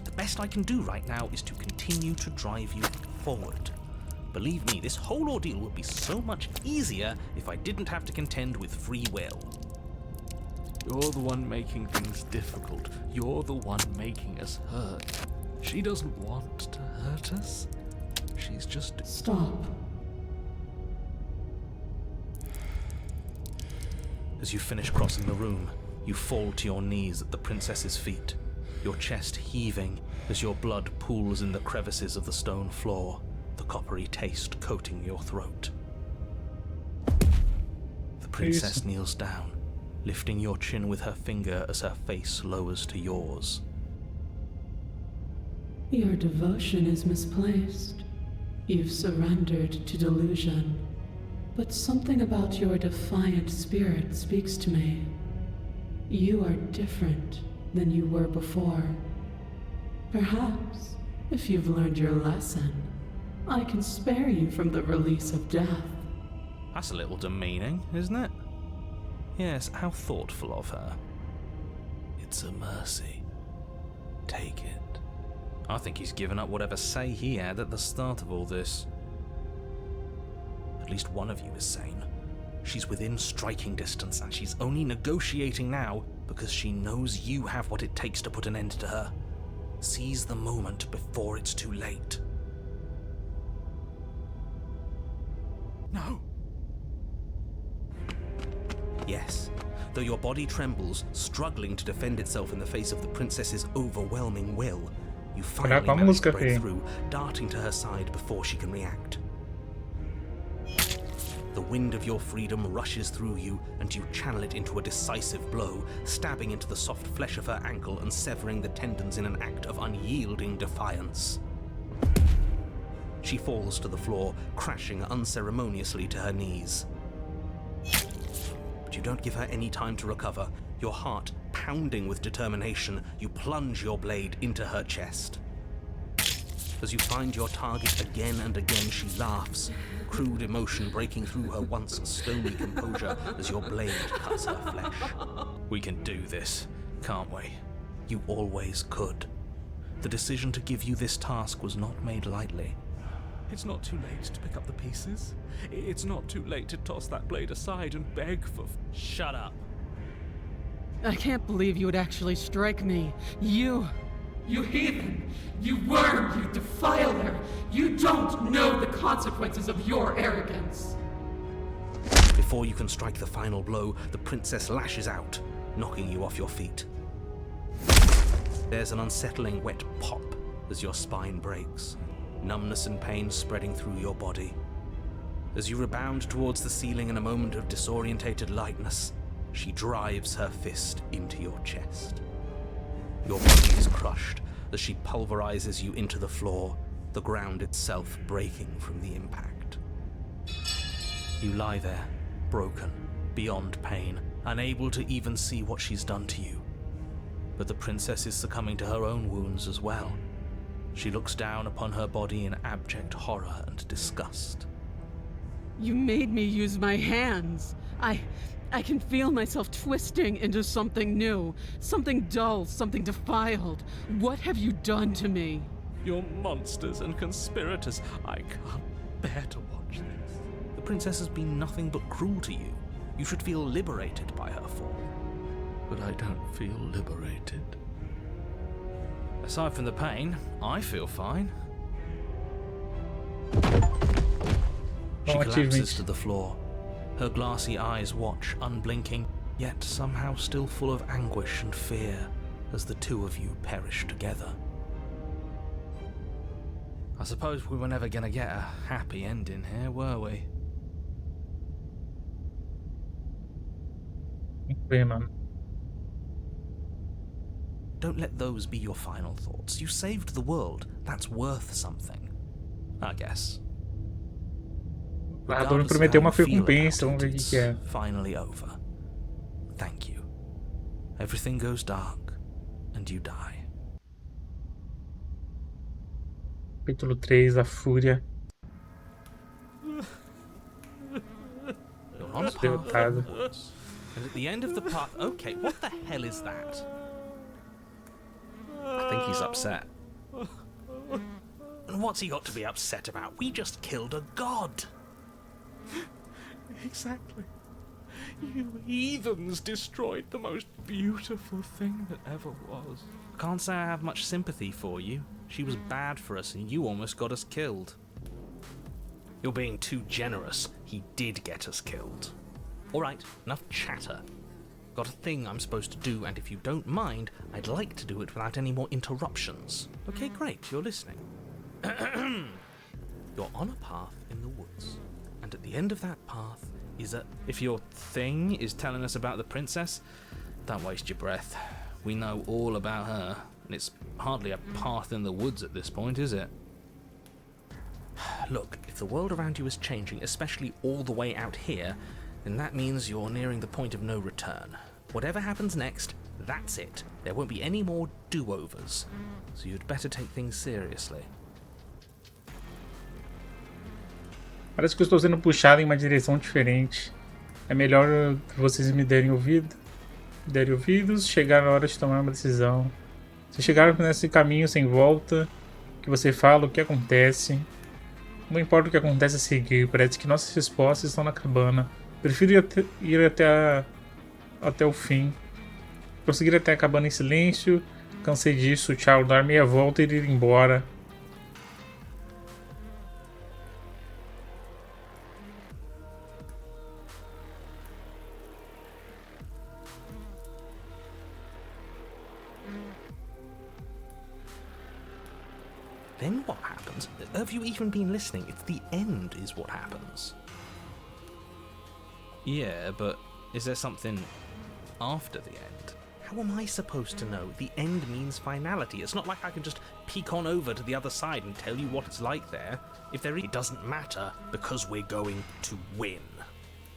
The best I can do right now is to continue to drive you forward. Believe me, this whole ordeal would be so much easier if I didn't have to contend with free will. You're the one making things difficult. You're the one making us hurt. She doesn't want to hurt us. She's just... Stop. As you finish crossing the room, you fall to your knees at the princess's feet, your chest heaving as your blood pools in the crevices of the stone floor, the coppery taste coating your throat. The princess kneels down, lifting your chin with her finger as her face lowers to yours. Your devotion is misplaced. You've surrendered to delusion. But something about your defiant spirit speaks to me. You are different than you were before. Perhaps, if you've learned your lesson, I can spare you from the release of death. That's a little demeaning, isn't it? Yes, how thoughtful of her. It's a mercy. Take it. I think he's given up whatever say he had at the start of all this. At least one of you is sane. She's within striking distance, and she's only negotiating now because she knows you have what it takes to put an end to her. Seize the moment before it's too late. No. Yes, though your body trembles, struggling to defend itself in the face of the princess's overwhelming will, you finally manage to break through, darting to her side before she can react. The wind of your freedom rushes through you, and you channel it into a decisive blow, stabbing into the soft flesh of her ankle and severing the tendons in an act of unyielding defiance. She falls to the floor, crashing unceremoniously to her knees. But you don't give her any time to recover. Your heart pounding with determination, you plunge your blade into her chest. As you find your target again and again, she laughs, crude emotion breaking through her once stony composure as your blade cuts her flesh. We can do this, can't we? You always could. The decision to give you this task was not made lightly. It's not too late to pick up the pieces. It's not too late to toss that blade aside and beg for... Shut up. I can't believe you would actually strike me. You heathen! You worm! You defiler! You don't know the consequences of your arrogance! Before you can strike the final blow, the princess lashes out, knocking you off your feet. There's an unsettling wet pop as your spine breaks, numbness and pain spreading through your body. As you rebound towards the ceiling in a moment of disorientated lightness, she drives her fist into your chest. Your body is crushed as she pulverizes you into the floor, the ground itself breaking from the impact. You lie there, broken, beyond pain, unable to even see what she's done to you. But the princess is succumbing to her own wounds as well. She looks down upon her body in abject horror and disgust. You made me use my hands. I can feel myself twisting into something new, something dull, something defiled. What have you done to me? You're monsters and conspirators. I can't bear to watch this. The princess has been nothing but cruel to you. You should feel liberated by her fall. But I don't feel liberated. Aside from the pain, I feel fine. She collapses to the floor. Her glassy eyes watch, unblinking, yet somehow still full of anguish and fear as the two of you perish together. I suppose we were never going to get a happy ending here, were we? Don't let those be your final thoughts. You saved the world. That's worth something. I guess. O narrador me prometeu uma recompensa, vamos ver o que é. Finally over. Thank you. Everything goes dark, and you die. Capítulo 3, a Fúria. You're on a path upwards, and at the end of the path... Okay, what the hell is that? I think he's upset. And what's he got to be upset about? We just killed a god. Exactly. You heathens destroyed the most beautiful thing that ever was. Can't say I have much sympathy for you. She was bad for us and you almost got us killed. You're being too generous. He did get us killed. Alright, enough chatter. Got a thing I'm supposed to do, and if you don't mind, I'd like to do it without any more interruptions. Okay, great, you're listening. You're on a path in the woods, and at the end of that path is a... If your thing is telling us about the princess, don't waste your breath. We know all about her, and it's hardly a path in the woods at this point, is it? Look, if the world around you is changing, especially all the way out here, then that means you're nearing the point of no return. Whatever happens next, that's it. There won't be any more do-overs, so you'd better take things seriously. Parece que eu estou sendo puxado em uma direção diferente. É melhor que vocês me derem ouvidos, chegar a hora de tomar uma decisão. Se chegaram nesse caminho sem volta, o que você fala, o que acontece. Não importa o que acontece a seguir, parece que nossas respostas estão na cabana. Prefiro ir até o fim. Prosseguir até a cabana em silêncio. Cansei disso, tchau, dar meia volta e ir embora. Then what happens? Have you even been listening? It's the end is what happens. Yeah, but is there something after the end? How am I supposed to know? The end means finality. It's not like I can just peek on over to the other side and tell you what it's like there. If there is, it doesn't matter because we're going to win.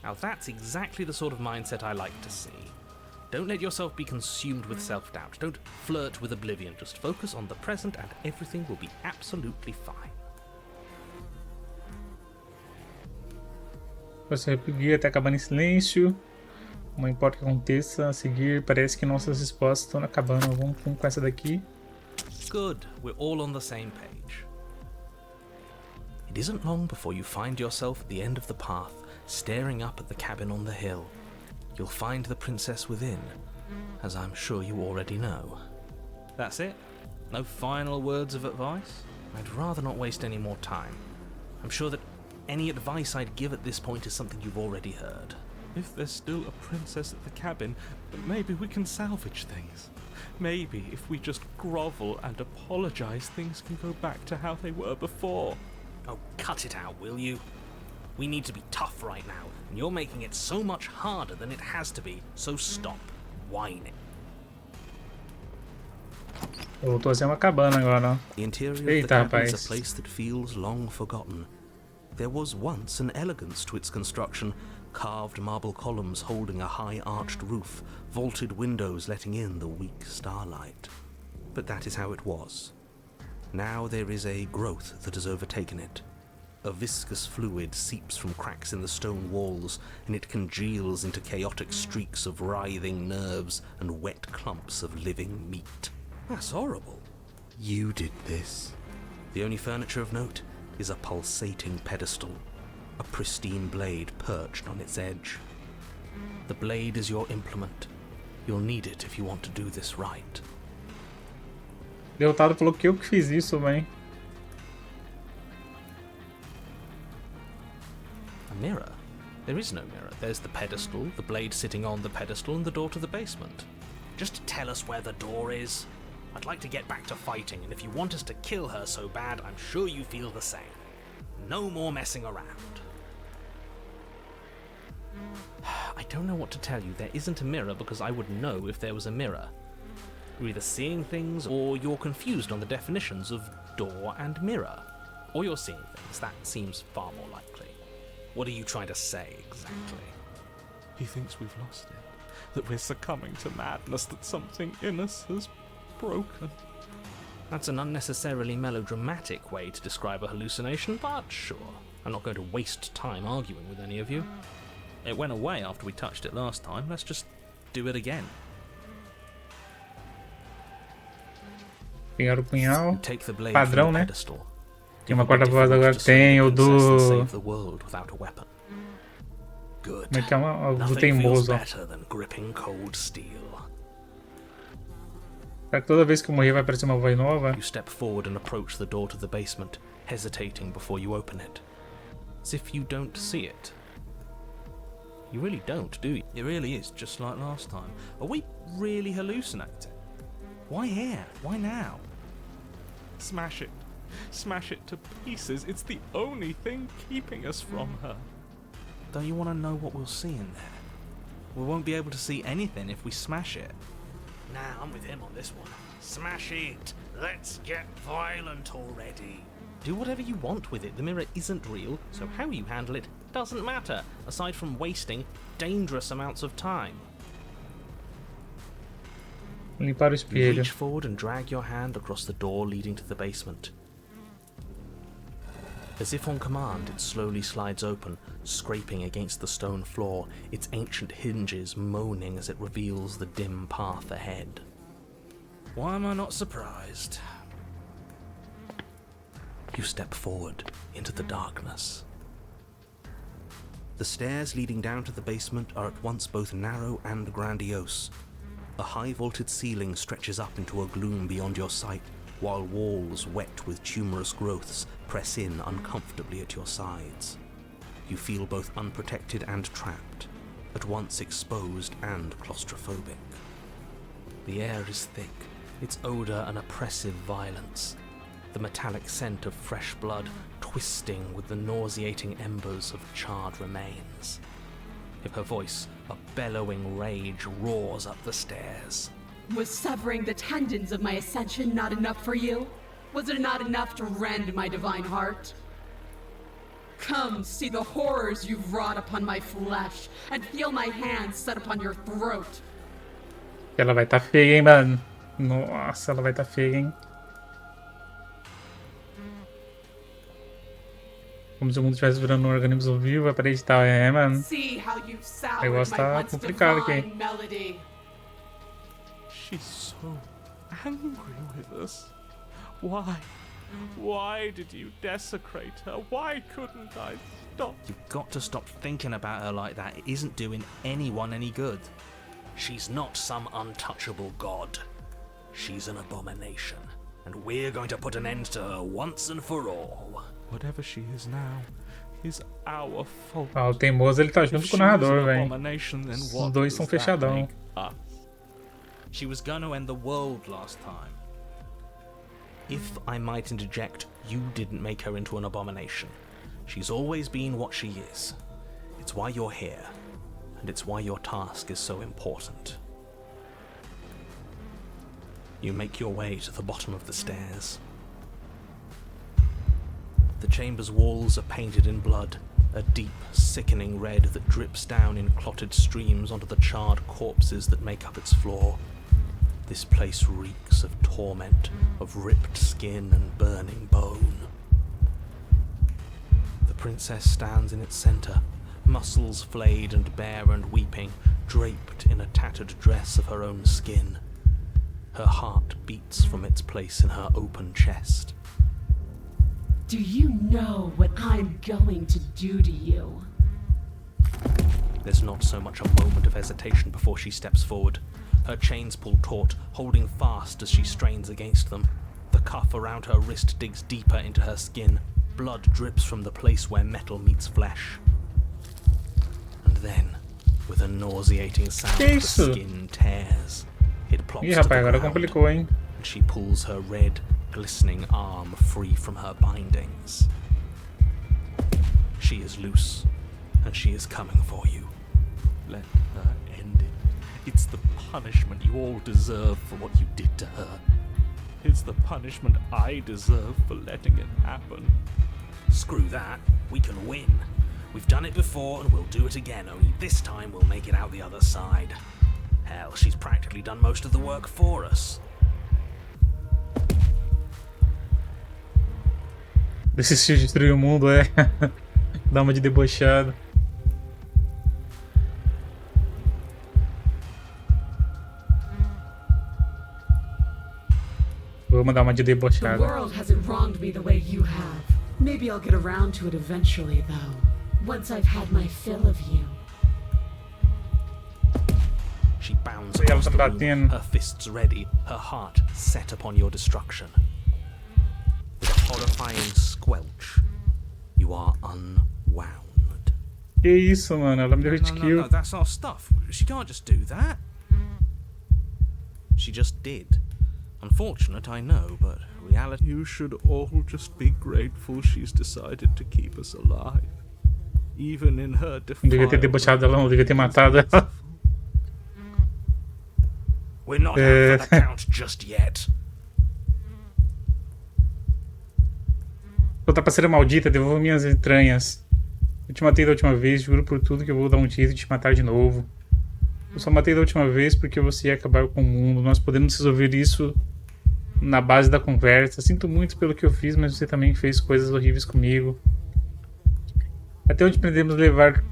Now that's exactly the sort of mindset I like to see. Don't let yourself be consumed with self-doubt. Don't flirt with oblivion. Just focus on the present and everything will be absolutely fine. Você ir até a cabana em silêncio. Não importa o que aconteça a seguir, parece que nossas respostas estão na cabana. Vamos com essa daqui. Good. We're all on the same page. It isn't long before you find yourself at the end of the path, staring up at the cabin on the hill. You'll find the princess within, as I'm sure you already know. That's it? No final words of advice? I'd rather not waste any more time. I'm sure that any advice I'd give at this point is something you've already heard. If there's still a princess at the cabin, maybe we can salvage things. Maybe if we just grovel and apologize, things can go back to how they were before. Oh, cut it out, will you? We need to be tough right now, and you're making it so much harder than it has to be, so stop whining. Voltou a ser uma cabana agora, ó. The interior of Eita, the cabin is rapaz. a place that feels long forgotten. There was once an elegance to its construction, carved marble columns holding a high-arched roof, vaulted windows letting in the weak starlight. But that is how it was. Now there is a growth that has overtaken it. A viscous fluid seeps from cracks in the stone walls, and it congeals into chaotic streaks of writhing nerves and wet clumps of living meat. That's horrible. You did this. The only furniture of note is a pulsating pedestal, a pristine blade perched on its edge. The blade is your implement. You'll need it if you want to do this right. Derrotado falou que eu que fiz isso, velho. A mirror? There is no mirror. There's the pedestal, the blade sitting on the pedestal, and the door to the basement. Just tell us where the door is. I'd like to get back to fighting, and if you want us to kill her so bad, I'm sure you feel the same. No more messing around. I don't know what to tell you. There isn't a mirror because I would know if there was a mirror. You're either seeing things or you're confused on the definitions of door and mirror. Or you're seeing things. That seems far more likely. What are you trying to say exactly? He thinks we've lost it, that we're succumbing to madness, that something in us has broken. That's an unnecessarily melodramatic way to describe a hallucination, but sure. I'm not going to waste time arguing with any of you. It went away after we touched it last time. Let's just do it again. Pegar o punhal. Take the blade Padrão, from the né? pedestal. Tem uma corda-voz agora. Tem o do... Save the world without a weapon. Good. Como é que é o do Nothing feels teimoso, ó. better than gripping cold steel. Será que toda vez que eu morrer vai aparecer uma voz nova? You step forward and approach the door to the basement, hesitating before you open it. As if you don't see it. You really don't, do you? It really is just like last time. Are we really hallucinating? Why here? Why now? Smash it. Smash it to pieces. It's the only thing keeping us from her. Don't you want to know what we'll see in there? We won't be able to see anything if we smash it. Nah, I'm with him on this one. Smash it. Let's get violent already. Do whatever you want with it. The mirror isn't real, so how you handle it doesn't matter, aside from wasting dangerous amounts of time. Limpar o You espelho. reach forward and drag your hand across the door leading to the basement. As if on command, it slowly slides open, scraping against the stone floor, its ancient hinges moaning as it reveals the dim path ahead. Why am I not surprised? You step forward into the darkness. The stairs leading down to the basement are at once both narrow and grandiose. A high-vaulted ceiling stretches up into a gloom beyond your sight, while walls wet with tumorous growths press in uncomfortably at your sides. You feel both unprotected and trapped, at once exposed and claustrophobic. The air is thick, its odour an oppressive violence, the metallic scent of fresh blood twisting with the nauseating embers of charred remains. Her voice, a bellowing rage, roars up the stairs. Was severing the tendons of my ascension not enough for you? Was it not enough to rend my divine heart? Come, see the horrors you've wrought upon my flesh, and feel my hands set upon your throat. Ela vai tá feia, hein, mano? Nossa, ela vai tá feia, hein? Como se o mundo estivesse virando um organismo vivo, aparente tal. É, mano. See how you've O soured negócio my tá once complicado aqui. divine melody. She's so angry with us. Why? Why did you desecrate her? Why couldn't I stop? You've got to stop thinking about her like that. It isn't doing anyone any good. She's not some untouchable god. She's an abomination, and we're going to put an end to her once and for all. Whatever she is now is our fault. Ah, o teimoso ele tá junto If com o she was narrador, an velho. abomination, then Os what dois does são that fechadão. make us? She was gonna end the world last time. If I might interject, you didn't make her into an abomination. She's always been what she is. It's why you're here, and it's why your task is so important. You make your way to the bottom of the stairs. The chamber's walls are painted in blood, a deep, sickening red that drips down in clotted streams onto the charred corpses that make up its floor. This place reeks of torment, of ripped skin and burning bone. The princess stands in its centre, muscles flayed and bare and weeping, draped in a tattered dress of her own skin. Her heart beats from its place in her open chest. Do you know what I'm going to do to you? There's not so much a moment of hesitation before she steps forward. Her chains pull taut, holding fast as she strains against them. The cuff around her wrist digs deeper into her skin. Blood drips from the place where metal meets flesh. And then, with a nauseating sound, Que the isso? skin tears. It plops Ih, to the rapaz, agora ground, complicou, hein? and she pulls her red, glistening arm free from her bindings. She is loose, and she is coming for you. Let her end it. It's the punishment you all deserve for what you did to her. It's the punishment I deserve for letting it happen. Screw that. We can win. We've done it before and we'll do it again, only this time we'll make it out the other side. Hell, she's practically done most of the work for us. Desistiu de destruir o mundo, é. Dá uma de debochado. Vou mandar uma de The debochada. world hasn't wronged me the way you have. Maybe I'll get around to it eventually, though. Once I've had my fill of you. She bounds Ela across tá the room, batendo. her fists ready, her heart set upon your destruction. With a horrifying squelch, you are unwound. Que isso, mano? Ela me deu hit kill. No, that's our stuff. She can't just do that. She just did. Unfortunate, I know, but reality... You should all just be grateful she's decided to keep us alive. Even in her Não devia ter debochado ela, não devia ter matado ela. We're not out for the count just yet. Sua trapaceira maldita, devolva minhas entranhas. Eu te matei da última vez, juro por tudo que eu vou dar um jeito de te matar de novo. Eu só matei da última vez porque você ia acabar com o mundo. Nós podemos resolver isso na base da conversa. Sinto muito pelo que eu fiz, mas você também fez coisas horríveis comigo. Até onde podemos levar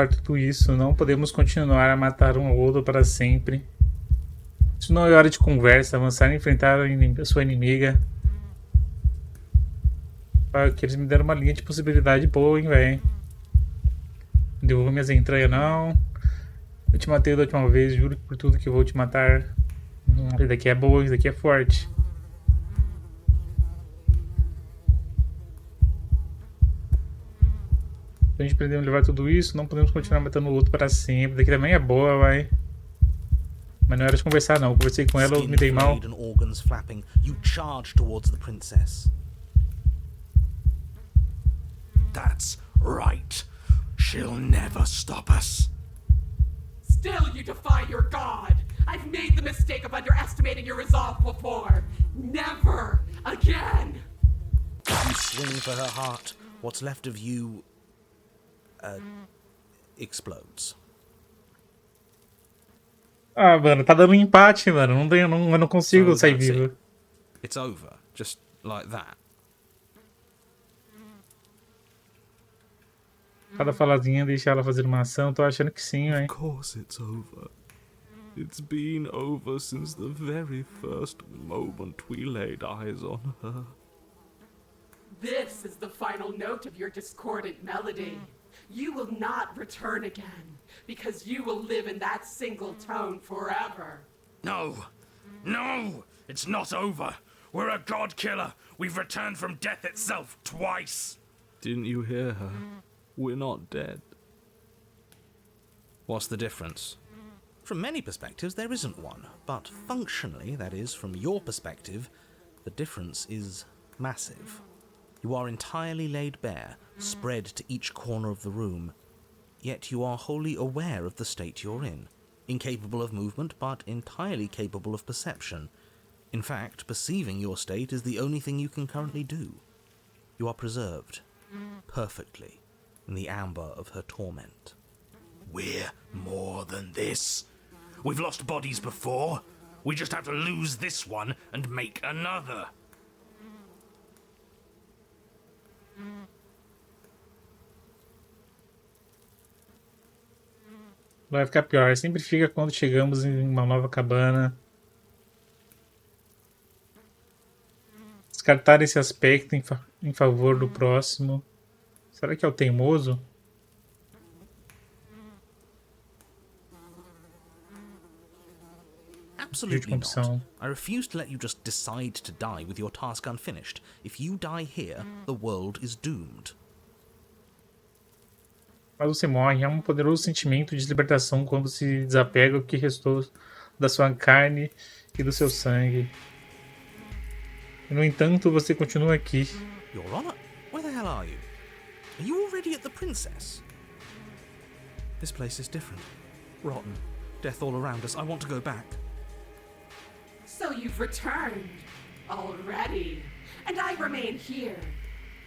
tudo isso? Não podemos continuar a matar um ao outro para sempre. Isso não é hora de conversa. Avançar e enfrentar a sua inimiga. Que eles me deram uma linha de possibilidade boa, hein, velho. Devolva minhas entranhas, não. Eu te matei da última vez, juro por tudo que eu vou te matar. Isso daqui é boa, isso daqui é forte. A gente aprendeu a levar tudo isso, não podemos continuar matando o outro para sempre. Isso daqui também é boa, vai. Mas não era de conversar, não. Eu conversei com ela, eu me dei mal. That's right. She'll never stop us. Still you defy your god! I've made the mistake of underestimating your resolve before! Never again! You swing for her heart. What's left of you... explodes. Ah, mano, tá dando um empate, mano. Eu não consigo sair that's vivo. it. It's over. Just like that. Cada faladinha deixa ela fazer uma ação. Tô achando que sim, velho. Of course it's over. It's been over since the very first moment we laid eyes on her. This is the final note of your discordant melody. You will not return again, because you will live in that single tone forever. No! No! It's not over! We're a god killer! We've returned from death itself twice! Didn't you hear her? We're not dead. What's the difference? From many perspectives, there isn't one. But functionally, that is, from your perspective, the difference is massive. You are entirely laid bare, spread to each corner of the room. Yet you are wholly aware of the state you're in. Incapable of movement, but entirely capable of perception. In fact, perceiving your state is the only thing you can currently do. You are preserved, perfectly, in the amber of her torment. We're more than this. We've lost bodies before. We just have to lose this one and make another. Vai ficar pior. Sempre fica quando chegamos em uma nova cabana. Descartar esse aspecto em favor do próximo. Será que é o teimoso? Absolutely not. I refuse to let you just decide to die with your task unfinished. If you die here, the world is doomed. Mas você morre. É um poderoso sentimento de libertação quando se desapega o que restou da sua carne e do seu sangue. E, no entanto, você continua aqui. Your Honor, where the hell are you? Are you already at the Princess? This place is different. Rotten. Death all around us. I want to go back. So you've returned already, and I remain here.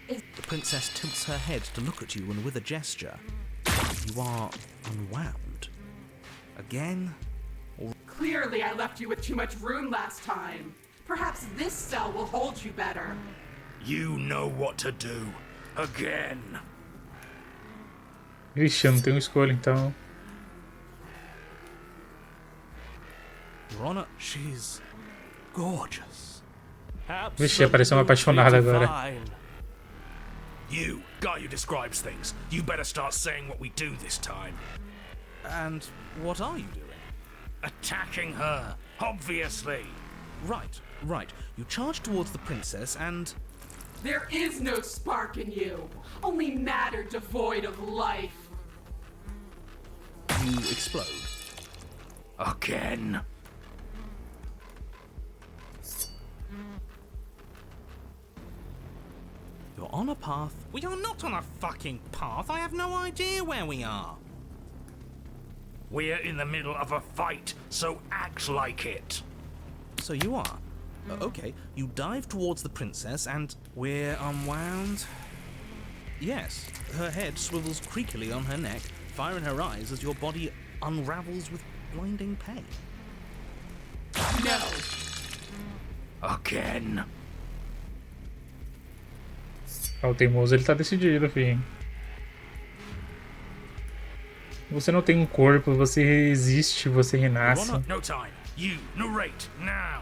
The princess tilts her head to look at you, and with a gesture, you are unwound. Again? Clearly I left you with too much room last time. Perhaps this cell will hold you better. You know what to do. Again. Vixe, eu não tenho escolha, então. Your Honor, she's gorgeous. Vixe, apareceu uma apaixonada agora. You, guy who describes things, you better start saying what we do this time. And what are you doing? Attacking her, obviously. Right. You charge towards the princess and... There is no spark in you, only matter matter devoid of life. You explode. Again. You're on a path. We are not on a fucking path. I have no idea where we are. We're in the middle of a fight, so act like it. So you are. Okay, you dive towards the princess and we're unwound. Yes, her head swivels creakily on her neck, fire in her eyes as your body unravels with blinding pain. No. Again. Ah, o teimoso, ele tá decidido, filho. Você não tem um corpo, você existe, você renasce. No time. You narrate now.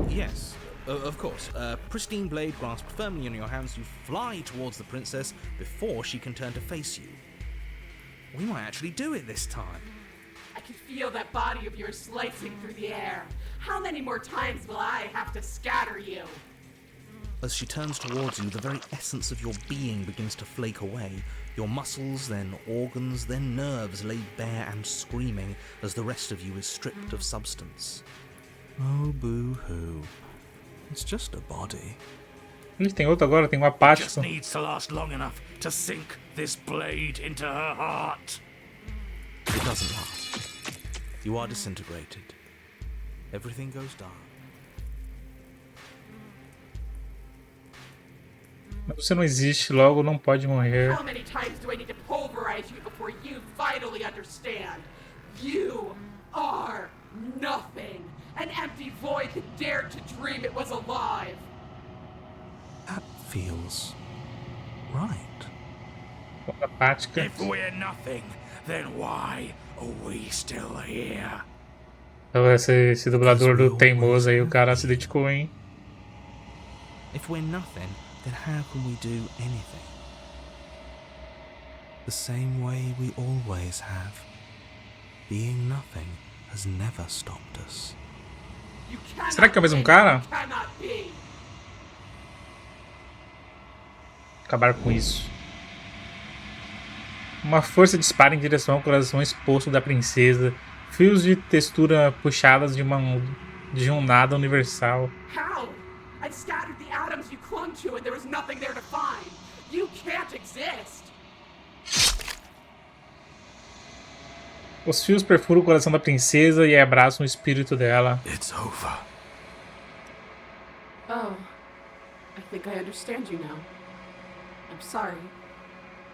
Yes, of course. Pristine blade grasped firmly in your hands, you fly towards the princess before she can turn to face you. We might actually do it this time. I can feel that body of yours slicing through the air. How many more times will I have to scatter you? As she turns towards you, the very essence of your being begins to flake away. Your muscles, then organs, then nerves lay bare and screaming as the rest of you is stripped of substance. Oh, boo-hoo. It's just a body. Ele tem outro agora, tem um Just apático. needs to last long enough to sink this blade into her heart. It doesn't last. You are disintegrated. Everything goes dark. Você não existe, logo não pode morrer. How many times do I need to pulverize you before you finally understand? You are nothing. An empty void that dared to dream it was alive. That feels right. Apática. If we're nothing, then why are we still here? Então, esse dublador do teimoso aí, o cara se dedicou, hein? If we're nothing, then how can we do anything? The same way we always have. Being nothing has never stopped us. You cannot Será que é o mesmo be, cara? you cannot be. Acabar com isso. Uma força dispara em direção ao coração exposto da princesa. Fios de textura puxadas de um nada universal. How? I scattered the atoms you clung to and there was nothing there to find. You can't exist. Os fios perfuram o coração da princesa e abraçam o espírito dela. It's over. Oh, I think I understand you now. I'm sorry.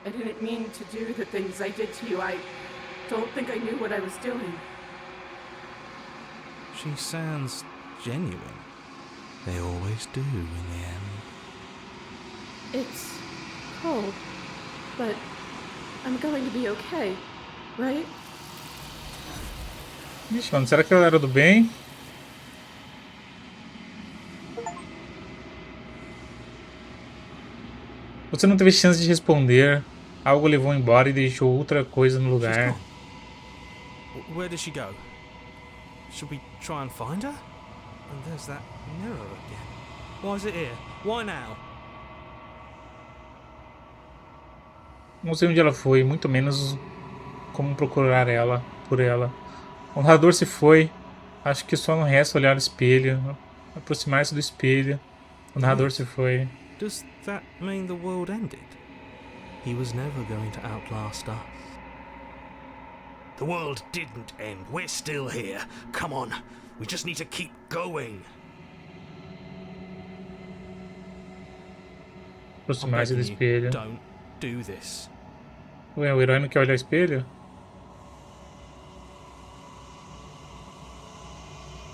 I didn't mean to do the things I did to you. I don't think I knew what I was doing. She sounds genuine. They always do in the end. It's cold, but I'm going to be okay, right? Vixe, mano, será que ela era do bem? Você não teve chance de responder. Algo levou embora e deixou outra coisa no She's lugar. gone. Where did she go? Should we try and find her? And there's that mirror again. Why is it here? Why now? Não sei onde ela foi, muito menos como procurar ela, por ela. O narrador se foi. Acho que só não resta olhar no espelho, aproximar-se do espelho. O narrador se foi. Does that mean the world ended? He was never going to outlast us. The world didn't end. We're still here. Come on. We just need to keep going. Aproximar-se do begging you, espelho. don't do this. Ué, o herói não quer olhar o espelho?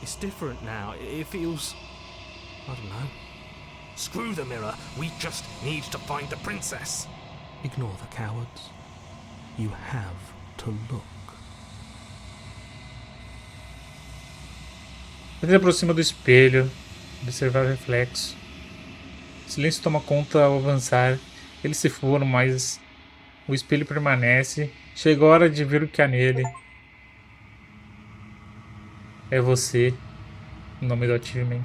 It's different now. It feels... I don't know. Screw the mirror. We just need to find the princess. Ignore the cowards. You have to look. Ele se aproxima do espelho, observar o reflexo. O silêncio toma conta ao avançar. Eles se foram, mas o espelho permanece. Chegou a hora de ver o que há nele. É você, o nome do Achievement.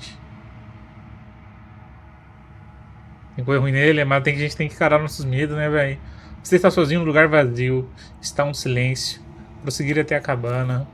Tem coisa ruim nele, mas a gente tem que encarar nossos medos, né, velho? Você está sozinho no lugar vazio. Está um silêncio. Prosseguir até a cabana.